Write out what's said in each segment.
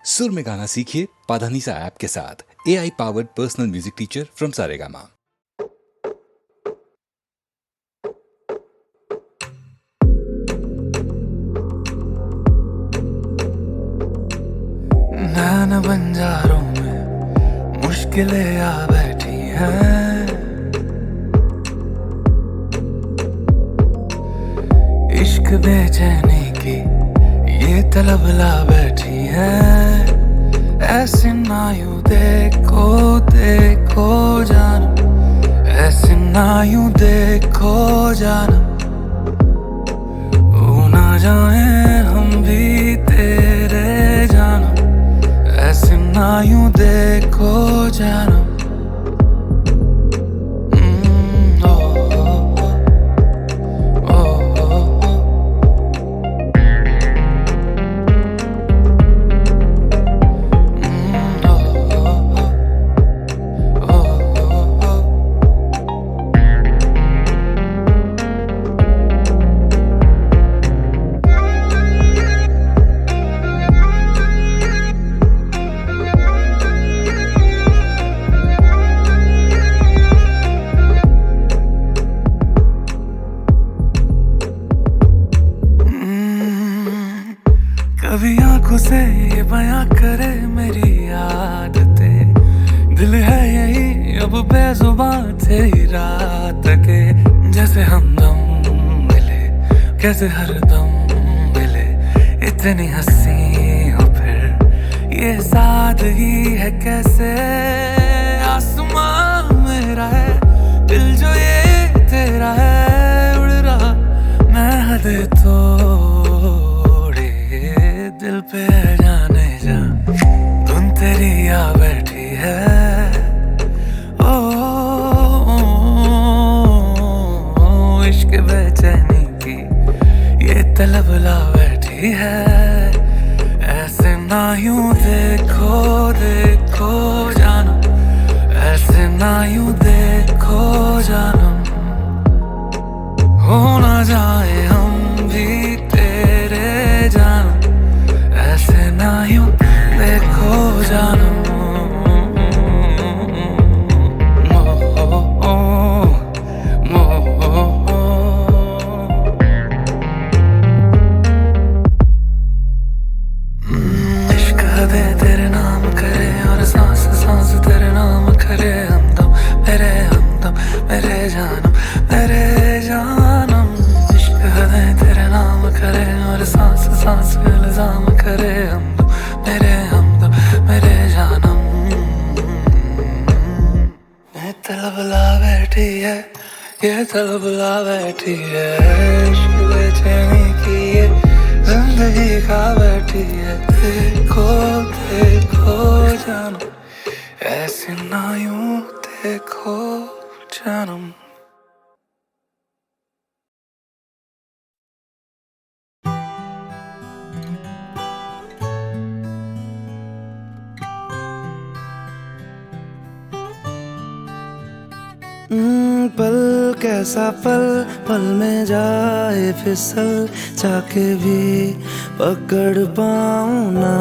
सुर में गाना सीखिए पाधानीसा ऐप के साथ। AI powered personal music teacher from Saregama. नैन बंजारों में मुश्किलें आ बैठी हैं, इश्क बेचैनी की ये तलब ला बैठी है। ऐसे ना यूं देखो देखो जानम, ऐसे ना यूं देखो जानम, वो ना जाए हम भी तेरे जानम, ऐसे ना यूं देखो जानम। कभी आंखों से ये बयां करे मेरी आदतें, दिल है यही अब बेजुबान तेरी रात के। जैसे हमदम मिले कैसे हरदम मिले, इतनी हंसी हो फिर ये सादगी है कैसे। आसमां मेरा है दिल जो ये तेरा है, उड़ रहा मैं हद तोड़े दिल पे जाने जा, धुन तेरी आ बैठी है। ओ, इश्क बेचैनी की ये तलब ला बैठी है। ऐसे ना यूं देखो देखो जानम, ऐसे ना यूं देखो जानम, हो ना जाए हम भी तेरे जानम, ऐसे ना यूं देखो जानम। इश्क हदे तेरे नाम करे और सांस सांस तेरे नाम करे। हमदम मेरे जानम मेरे जानम, इश्क हदे तेरे नाम करे और सांस सांस इल्जाम करे। हमदम मेरे जानम, ये तलब ला बैठी है, ये तलब ला बैठी है। इश्क बेचैनी की ये जिंदगी खा बैठी है। देखो देखो जानम, ऐसे ना यूं देखो जानम। पल कैसा पल, पल में जाए फिसल, चाके भी पकड़ पाऊं ना।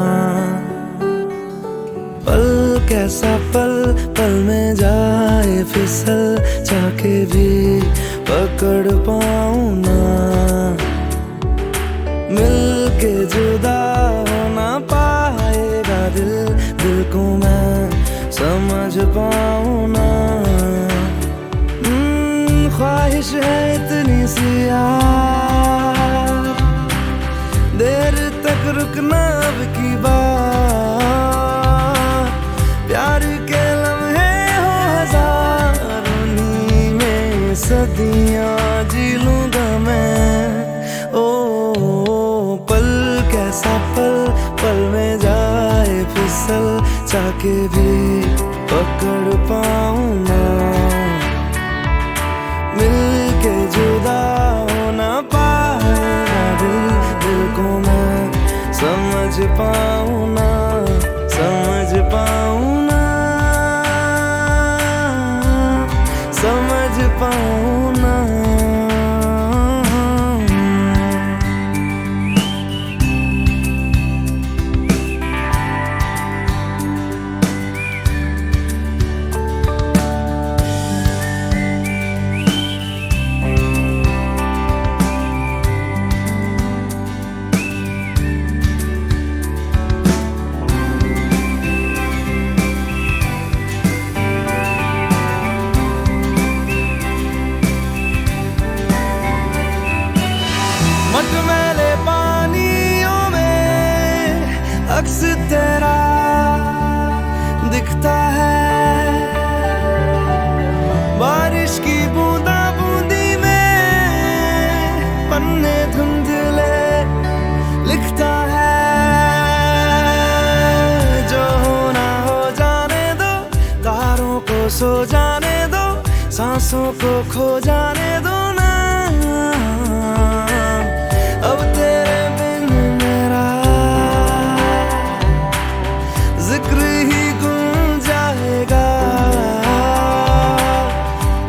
पल कैसा पल, पल में जाए फिसल, चाके भी पकड़ पाऊं ना। मिल के जुदा हो ना पाएगा दिल, दिल को मैं समझ पाऊं ना। ख्वाहिश है इतनी सी यार, देर तक रुकना अब की बात। प्यार के लम्हे हो हजारों, में सदियां जी लूंगा मैं। ओ पल कैसा पल, पल में जाए फिसल, चाके भी पकड़ पाऊं ना। मिल के जुदा हो ना पाएगा दिल, दिल को मैं समझ पाऊं ना, समझ पाऊं ना, समझ पाऊं ना। अक्स तेरा दिखता है बारिश की बूंदा बूंदी में, पन्ने धुंधले लिखता है। जो होना हो जाने दो, तारों को सो जाने दो, सांसों को खो जाने दो ना। अब तेरे बिन मेरा जिक्र ही गुम जाएगा।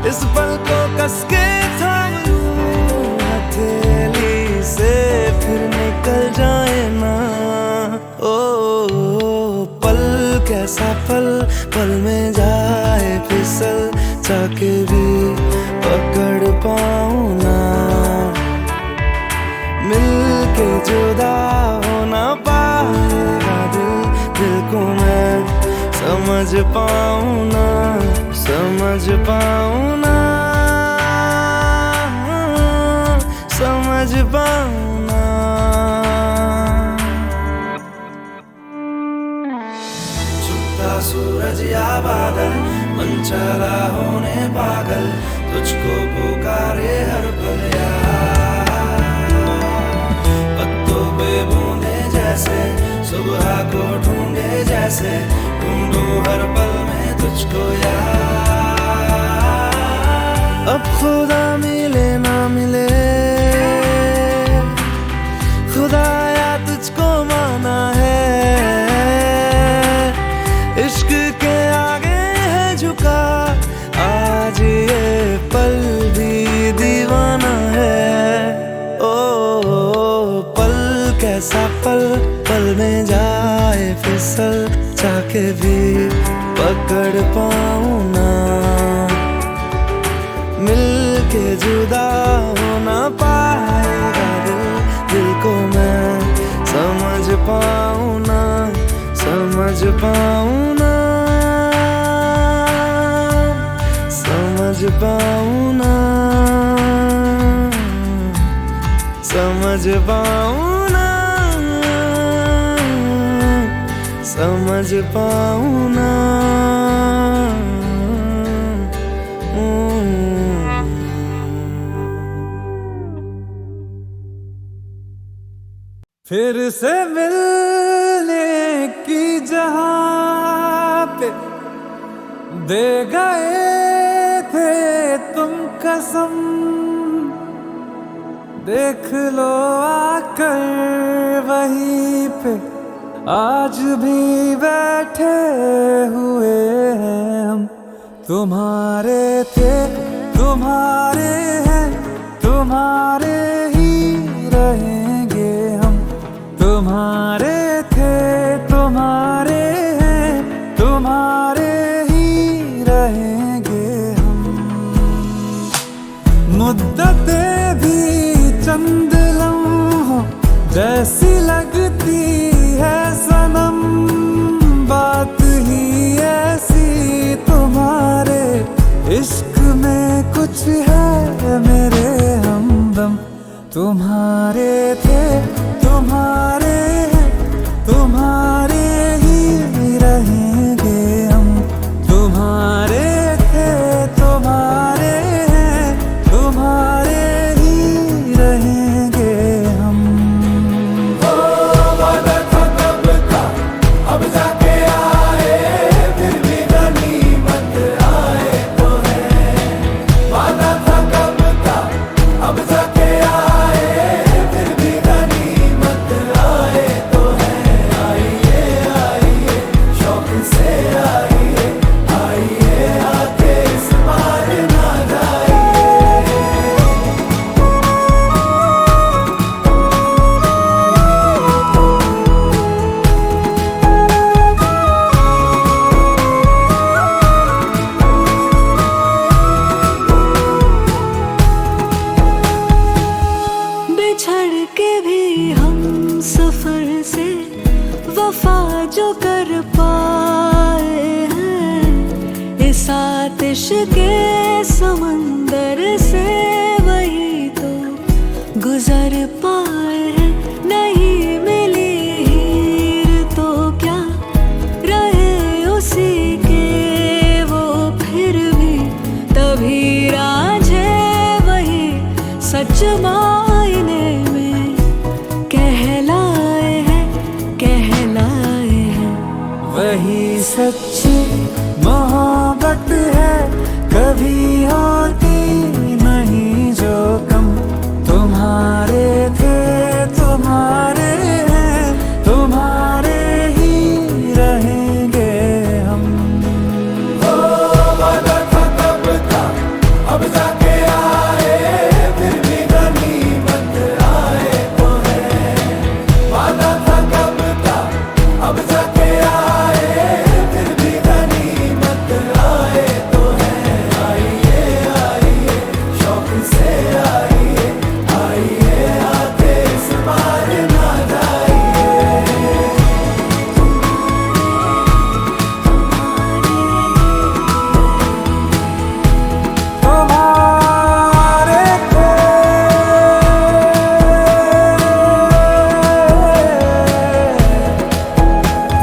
इस पल को कस के थाम लूं हथेली से, फिर निकल जाए ना। ओ पल कैसा पल, पल में जाए फिसल, चाके भी पकड़ पाऊं ना। मिलके जुदा हो ना पाएगा दिल, दिल को मैं समझ पाऊं ना, समझ पाऊं ना, समझ पाऊं ना। छुपता सूरज या बादल, मन चला होने पागल, तुझको पुकारे हर पल यार। पत्तों पे बूंदे जैसे, सुबह को ढूंढे जैसे, ढूंढूं हर पल में तुझको यार। अब खुदा मिले ना मिले, खुदाया तुझको माना है। इश्क के आगे है झुका, आज ये पल भी दीवाना है। ओ पल कैसा पल, पल में जाए फिसल, चाके भी पकड़ पाऊं ना। मिलके जुदा हो ना पाएगा दिल, दिल को मैं समझ पाऊं ना, समझ पाऊं ना, समझ पाऊं ना, समझ पाऊं ना, समझ पाऊं ना। फिर से मिलने की जहां पे दे गए थे तुम कसम, देख लो आकर वहीं पे आज भी बैठे हुए हैं हम। तुम्हारे थे, तुम्हारे हैं, तुम्हारे ही रहेंगे हम। तुम्हारे थे, तुम्हारे हैं, तुम्हारे ही रहेंगे हम। मुद्दतें भी चंद लम्हों जैसी लगती है सनम, बात ही ऐसी तुम्हारे इश्क में कुछ है मेरे हमदम। तुम्हारे थे, तुम्हारे हैं, तुम्हारे ही रहेंगे हम। तुम्हारे थे, तुम्हारे हैं, तुम्हारे ही रहेंगे हम। ओ वादा था कब का, अब जाके आए, फिर भी गनीमत आए तो है। वादा था कब का, अब जाके आए, फिर भी गनीमत आए तो है। आइए आइए शौक से आइए, आइए आके इस बार ना जाइए। बिछड़ के भी हम सफर से वफा जो कर पाए हैं, इस आतिश के समंदर से वही तो गुजर पाए हैं। नहीं मिली हीर तो सच्ची मोहब्बत है, कभी होती नहीं जो कम। तुम्हारे थे तुम्हारे हैं, तुम्हारे ही रहेंगे हम। ओ वादा था कब का, अब जाके आए, फिर भी गनीमत आए तो है। वादा था कब का, अब जाके आए, फिर भी गनीमत आए तो है। आइए आइए शौक से आइए, आइए आके इस बार ना जाइए। तुम्हारे थे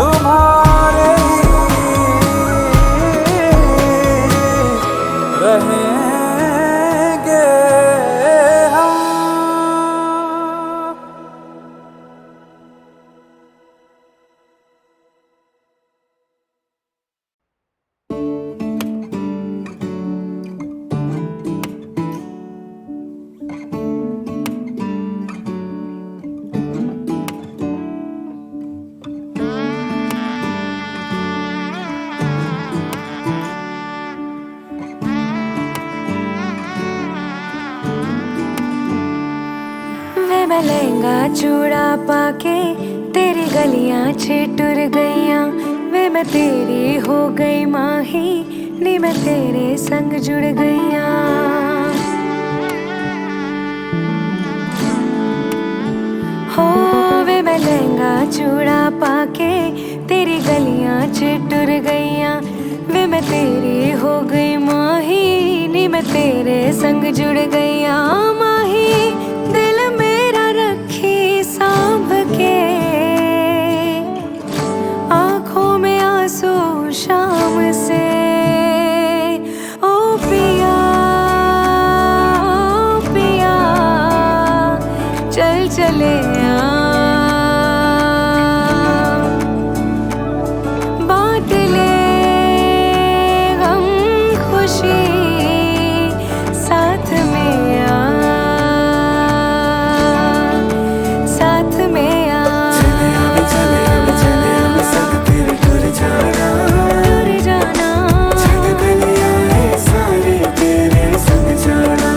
तुम्हारे ही रहेंगे हम। वे मैं लहंगा चूड़ा पाके तेरी गलियां छिटुर गईयां। वे मैं तेरी हो गई माही, नी मैं तेरे संग जुड़ गईयां। हो वे मैं लहंगा चूड़ा पाके तेरी गलियां छिटुर गईयां। वे मैं तेरी हो गई माही, नी मैं तेरे संग जुड़ गईयां। माही दिल मेरा रखी सांभ के, आंखों में आंसू शाम से। ओ पिया ओ पिया, चल चले बांट ले गम खुशी, साथ में साथ में चले अब संग तेरे टुर जाना, टूर जाना, छत गलियां हैं सारे तेरे संग जाना।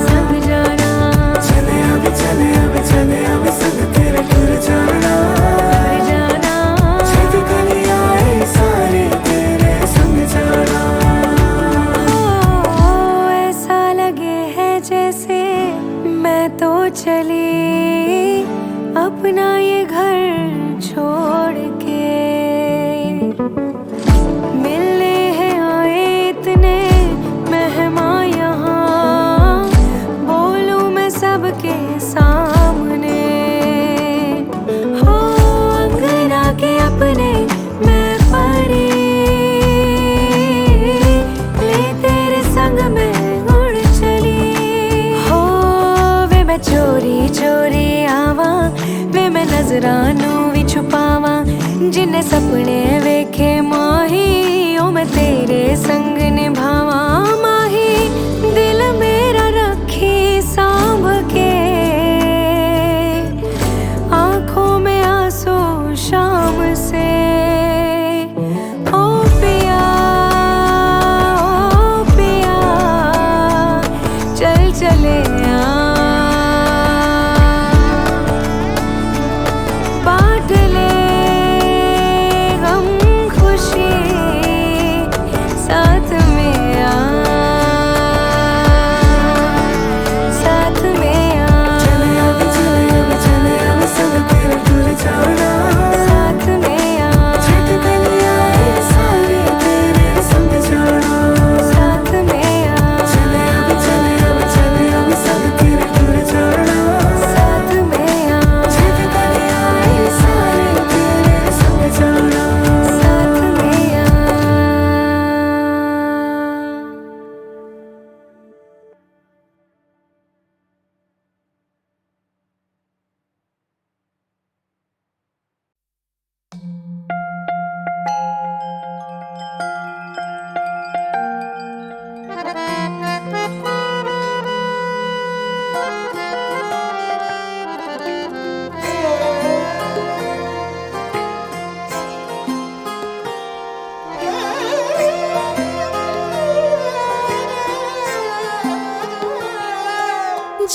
संग जाना, चले अब संग तेरे टुर जाना, टूर जाना, छत गलियां हैं सारे तेरे संग जाना। ओ ऐसा लगे है जैसे मैं तो चली अपना ये घर छोड़ के। मिलने हैं आए इतने मेहमान यहाँ, बोलूं मैं सबके सामने। हो अंगना के अपने मैं परी, ले तेरे संग में उड़ चली। हो वे मैं चोरी चोरी आवा, वे मैं नजरानू भी छुपावा। जिन्ने सपने वेखे माही, ओ मैं तेरे संग निभावा। माही दिल मेरा रखी सांभ के, आंखों में आंसू शाम से। ओ पिया चल चले बांट ले गम खुशी, साथ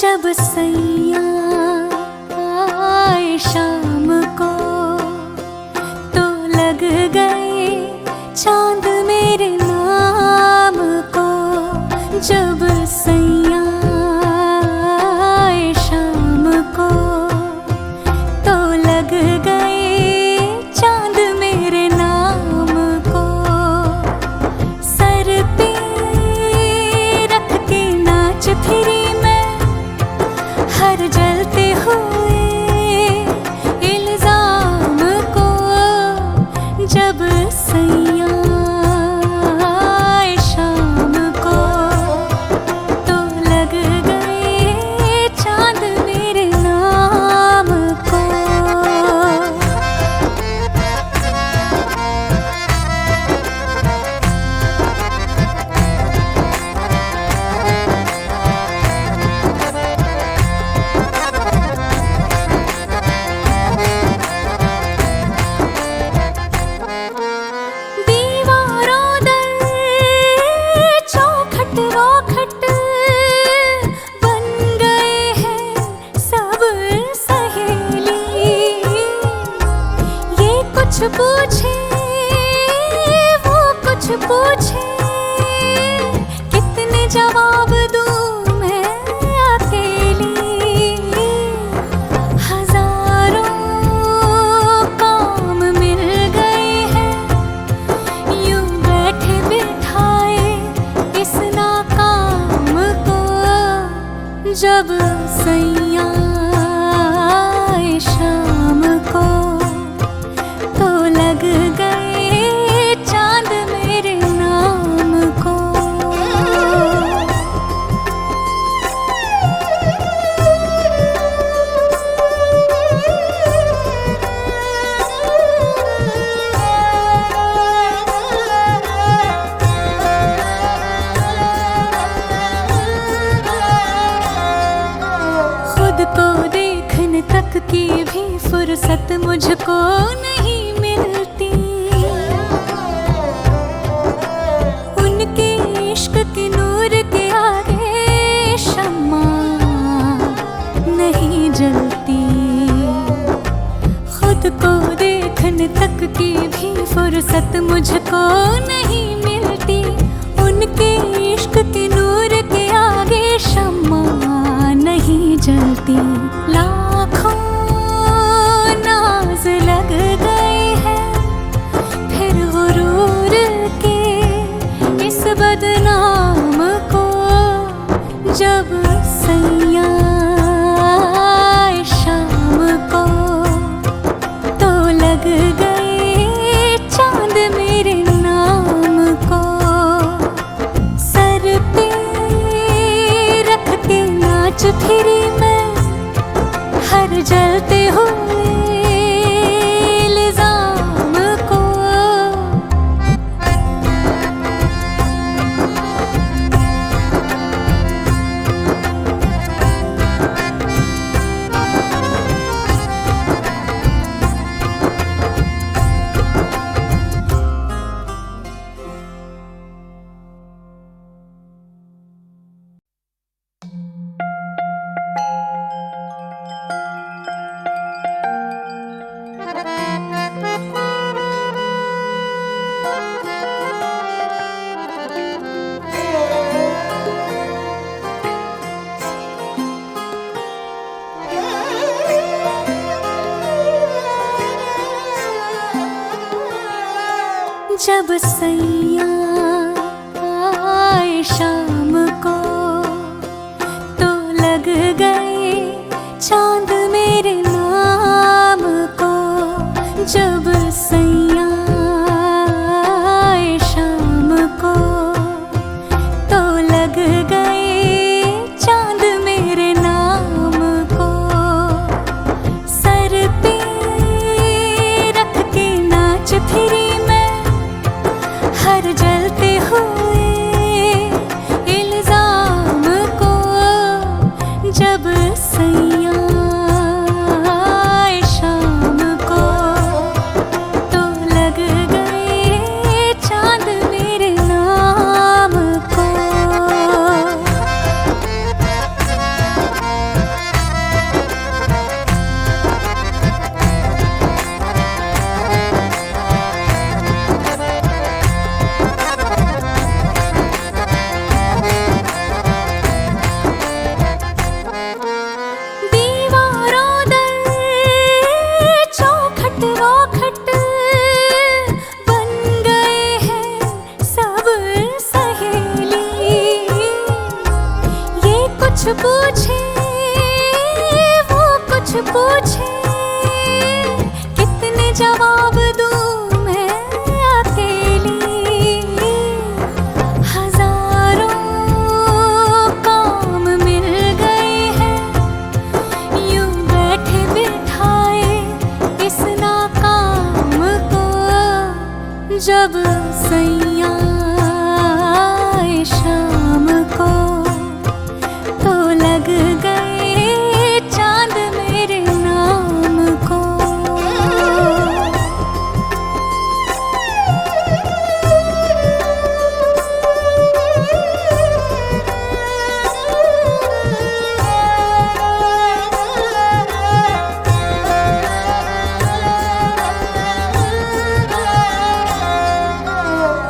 जब सैया आए शाम को तो लग गए चांद मेरे नाम को। जब सैया आए शाम को तो लग गए चांद मेरे नाम को। सर पे रख के नाच फिरी हर जलते हुए इल्जाम को। जब सैया आए शाम को तो लग गए चांद मेरे नाम को। पूछे वो कुछ पूछे, कितने जवाब दूं मैं अकेली। हजारों काम मिल गए हैं यूं बैठे बिठाए इस नाकाम को। जब सैया आए शाम को तो लग गए चांद मेरे नाम को। खुद को देखने तक की भी फुर्सत मुझको नहीं मिलती। उनके इश्क के नूर के आगे शम्मा नहीं जलती। खुद को देखने तक की भी फुर्सत मुझको नहीं मिलती। उनके इश्क के नूर के आगे शम्मा नहीं जलती। लाखों नाज लग गए हैं फिर गुरूर के इस बदनाम को। जब सैया आए शाम को तो लग गए चांद मेरे नाम को। सर पे रख के नाच फिरी मैं हर जलते हुए इल्जाम को। जब सैया आए शाम को तो लग गए चांद मेरे नाम को। जब सैया आए शाम को तो लग गए चांद मेरे नाम को। सर पे रख के नाच फिरी हर जलते हुए इल्जाम को। जब सैया आए शाम को तो लग गए चांद मेरे नाम को। जब सैया आए शाम को तो लग गए चांद मेरे नाम को।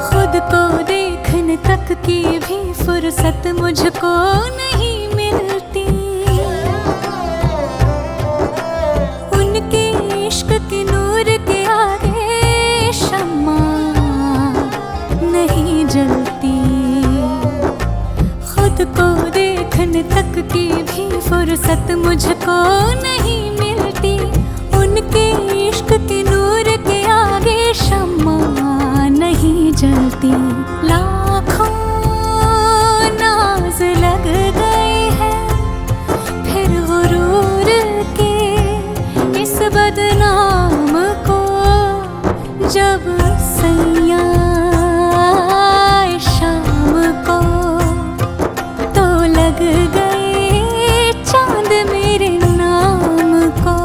खुद को देखने तक की भी फुर्सत मुझको नहीं मिलती, उनके इश्क के नूर के आगे शम्मा नहीं जलती। खुद को देखने तक की भी फुर्सत मुझको नहीं मिलती, उनके इश्क के नूर के आगे शम्मा नहीं जलती। लाखों नाज लग गए हैं फिर गुरूर के इस बदनाम को, जब सैया आए शाम को तो लग गए चांद मेरे नाम को।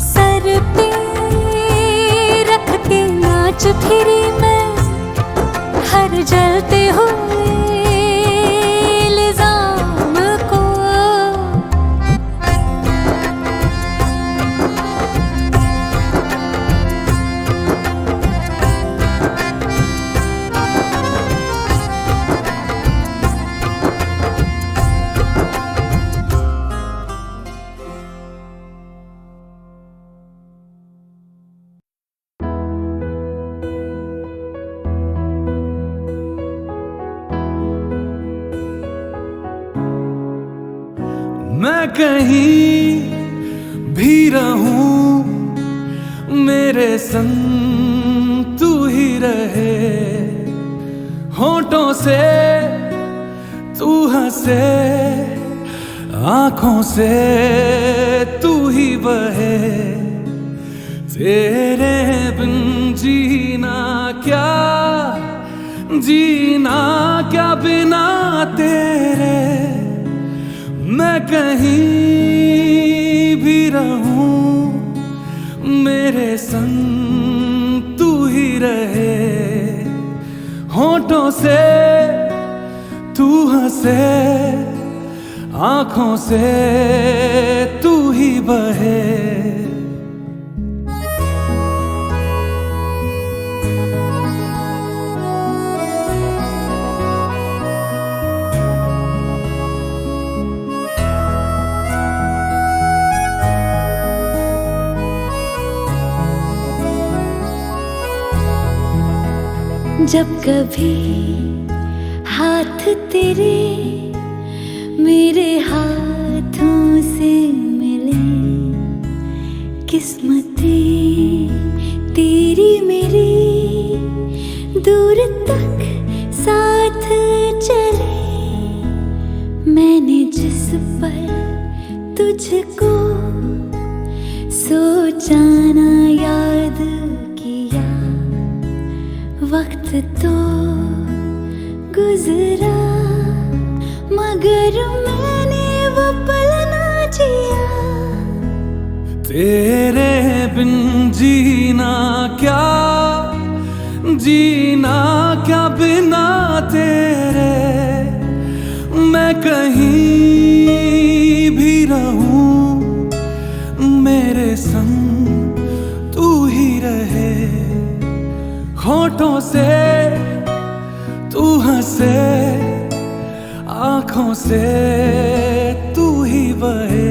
सर पे रख के नाच फिरी मैं हर जलते हुए इल्जाम को। मैं कहीं भी रहूं मेरे संग तू ही रहे, होठों से तू हंसे आँखों से तू ही बहे। तेरे बिन जीना क्या बिना तेरे। मैं कहीं भी रहूं मेरे संग तू ही रहे, होठों से तू हंसे आँखों से तू ही बहे। जब कभी हाथ तेरे मेरे हाथों से मिले, किस्मतें तेरी मेरी दूर तक साथ चले। मैंने जिस पर तुझको सोचा ना याद किया, वक्त तो गुजरा मगर मैंने वो पल ना जिया। तेरे बिन जीना क्या बिना तेरे। मैं कहीं भी रहूं मेरे संग तू ही रहे, होठों से तू हंसे आँखों से तू ही बहे।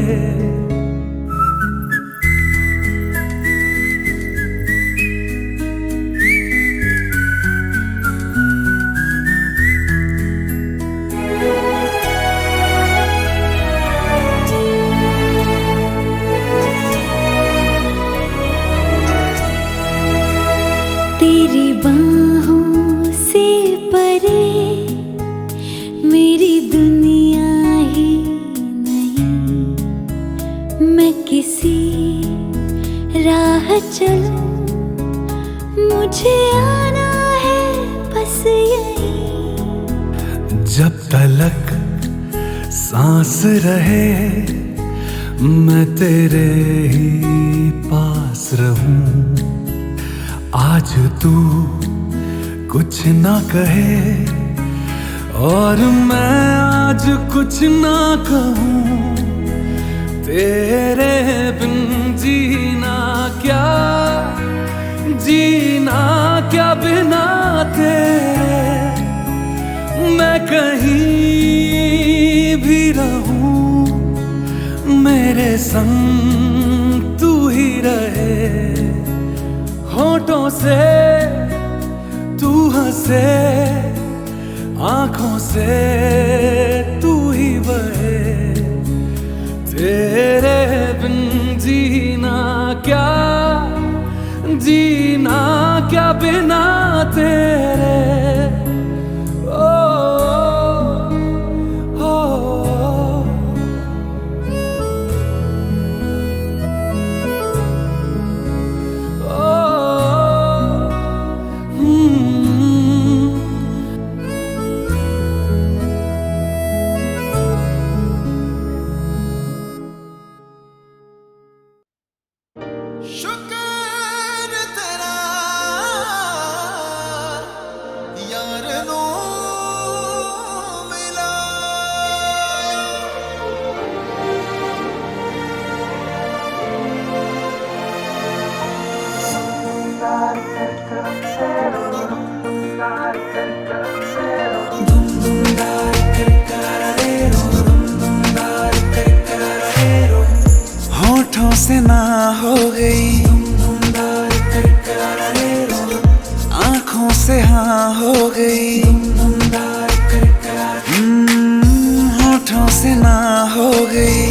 तेरी बाहों से परे मेरी दुनिया ही नहीं। मैं किसी राह चलूं मुझे आना है बस यहीं। जब तलक सांस रहे मैं तेरे ही पास रहूं। आज तू कुछ ना कहे और मैं आज कुछ ना कहूं। तेरे बिन जीना क्या बिना तेरे। मैं कहीं भी रहूं मेरे संग तू ही रहे। होठों से तू हंसे आंखों से तू ही बहे। तेरे बिन जीना क्या बिना तेरे। ओ, ओ, ओ, होठों से ना हो गई आंखों से हाँ हो गई। होठों से ना हो गई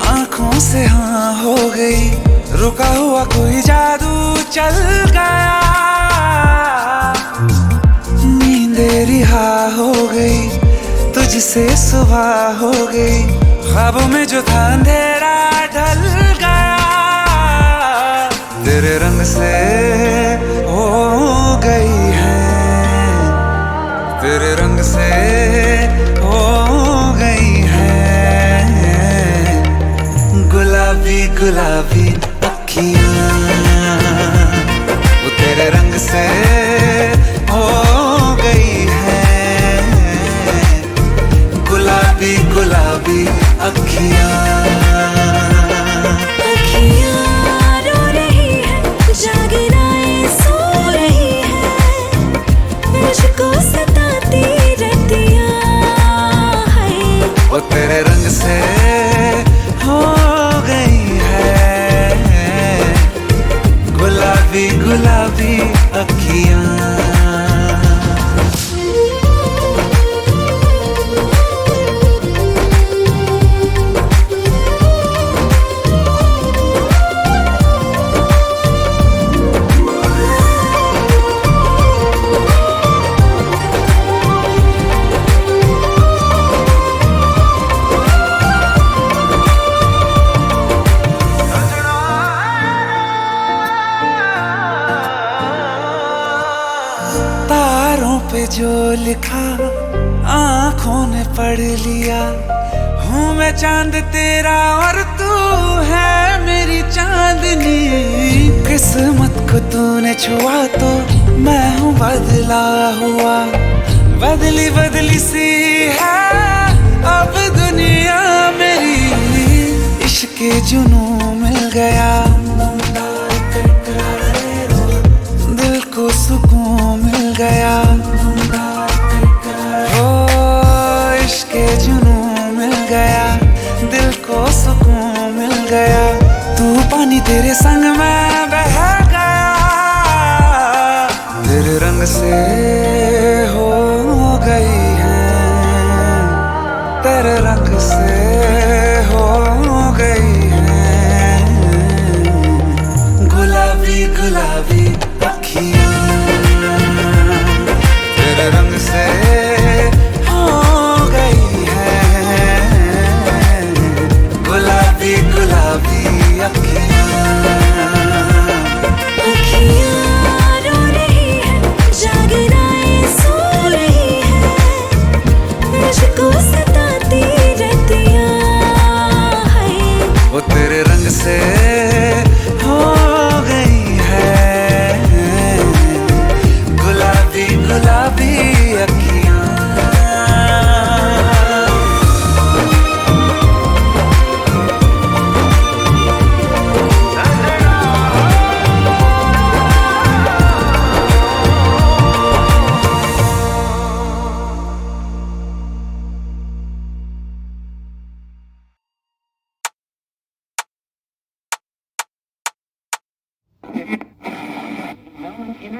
आंखों से हाँ हो गई। रुका हुआ कोई जादू चल गया। नींदे रिहा हो गई तुझसे सुबह हो गई। ख्वाबों में जो था अंधेरा ढल गया। तेरे रंग से हो गई है तेरे रंग से हो गई है। गुलाबी गुलाबी अखियां वो तेरे रंग से हो गई है। गुलाबी गुलाबी अखियां रो रही है जागी राएं सो रही है। मुझको सताती रतियां है वो तेरे रंग से हो गई है। गुलाबी गुलाबी अखियां। पे जो लिखा आंखों ने पढ़ लिया। हूँ मैं चांद तेरा और तू है मेरी चांदनी। किस्मत को तूने छुआ तो मैं हूँ बदला हुआ। बदली बदली सी है अब दुनिया मेरी। इश्क के जुनून मिल गया दिल को सुकून मिल गया। हो इश्क के जुनून मिल गया दिल को सुकून मिल गया। तू पानी तेरे संग में बह गया। तेरे रंग से हो गई है तेरे रंग से हो गई है। गुलाबी गुलाबी अखियां तेरे रंग से हो गई है। गुलाबी गुलाबी अखियां रो रही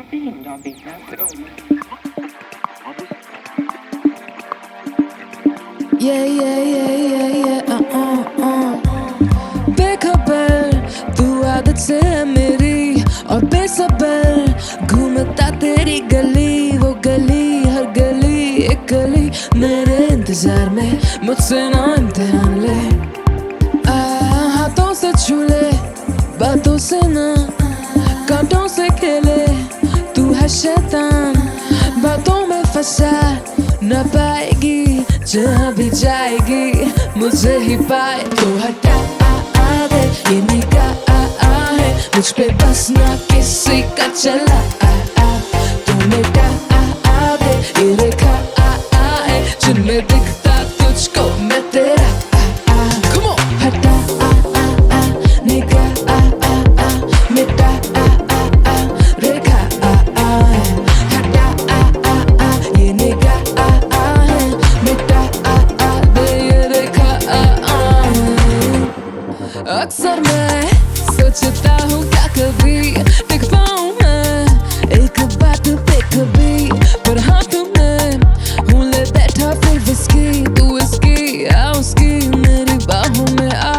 Yeah, yeah, yeah, yeah, yeah, बेखबर तू आदत से है मेरी और बेसबर घूमता तेरी गली वो गली हर गली एक गली मेरे इंतजार में मुझसे ना इम्तिहान ले हाथों से छू ले बातों से ना कांटों से खेले तू है शैतान बातों में फंसा न पाएगी जहाँ भी जाएगी मुझे ही पाए तो हटा दे ये निगाह है मुझ पे बस ना किसी का चला तू मिटा दे ये रेखा है जिनमें दिखता तुझको मैं तेरा Come on! हटा निगाह मिटा रेखा हटा ये निगाह है मिटा दे ये रेखा अक्सर मैं सोचता हूँ क्या कभी टिक पाऊँ मैं एक बात पे कभी पर हाथ में हूँ ले बैठा फिर विस्की तू इसकी आ उसकी मेरी बाहों में आ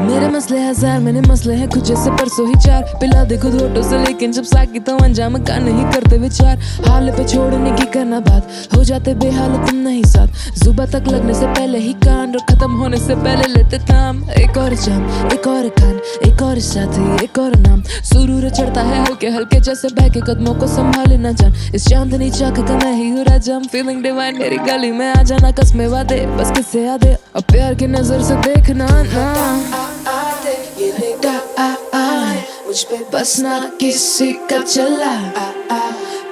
मेरे मसले हजार मैंने मसले हैं कुछ जैसे परसों ही चार पिला दे खुद होठों से लेकिन जब साकी तो अंजाम का नहीं करते विचार हाल पे छोड़ने की करना बात हो जाते बेहाल तुम नहीं साथ जुबा तक लगने से पहले ही कान और खत्म होने से पहले लेते थाम एक और जाम एक और कान एक और साथी एक और नाम सुरूर चढ़ता है हल्के हल्के जैसे बह के कदमों को संभाले ना जान इस चांदनी चाक का मैं ही हूँ राजा फीलिंग डिवाइन मेरी गली में आ जाना कसमे वादे बस किससे यादे और प्यार की नजर से देखना ना ये निगाह है मुझ पे बस ना किसी का चला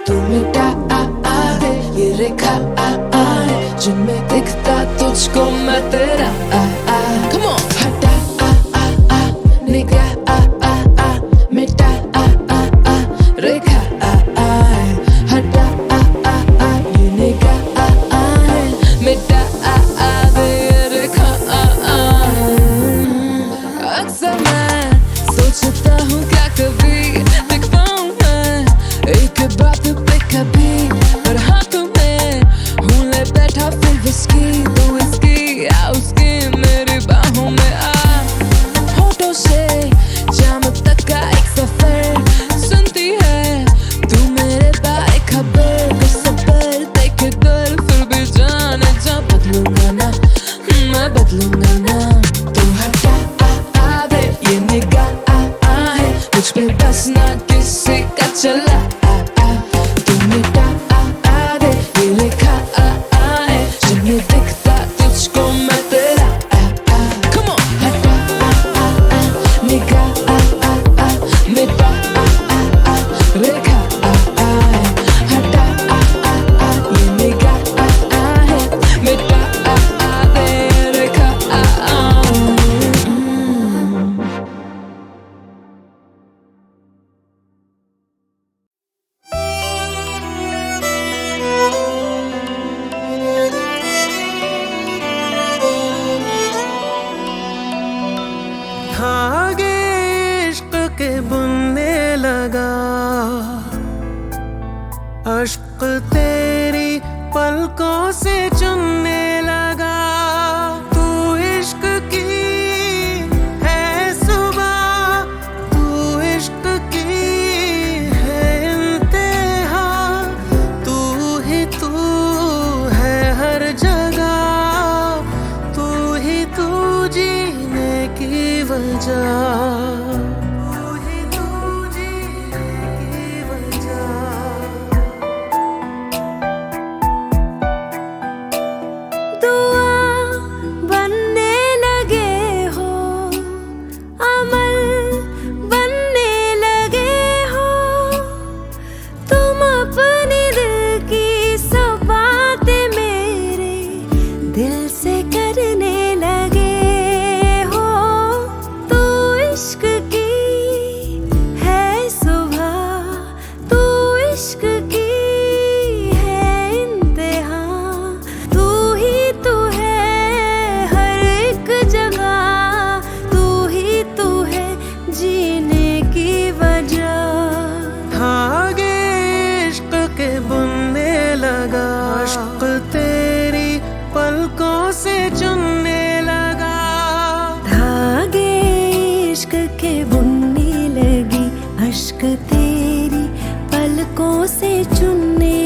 तू मिटा दे ये रेखा है जिनमें दिखता तुझको मैं तेरा Come on! हटा निगाह मिटा रेखा हटा ये निगाह है मिटा दे ये रेखा अक्सर मैं सोचता हूँ क्या कभी दिख पाऊँ मैं एक बात पे कभी पर हाथों में हूँ ले बैठा फिर विस्की तू इसकी आ उसकी मेरी बाहों में आ होठों से जाम तक का एक सफर सुनती है तू मेरे बारे खबर कुछ सफर देखे दर फिर भी जाने जा बदलूंगा ना मैं बदलूंगा ना तू हटा दे ये निगाह है मुझ पे बस ना किसी का चला तू मिटा दे ये रेखा है जिनमें दिखता तुझको मैं तेरा Come on! हटा निगाह मिटा रेखा हटा ये निगाह है मिटा दे रेखा धागे इश्क के बुनने लगा अश्क तेरी पलकों से चुनने लगा तू इश्क की है सुबह तू इश्क की है इंतहा तू ही तू है हर जगह तू ही तू जीने की वजह तू ही तू जीने की वजह से चुनने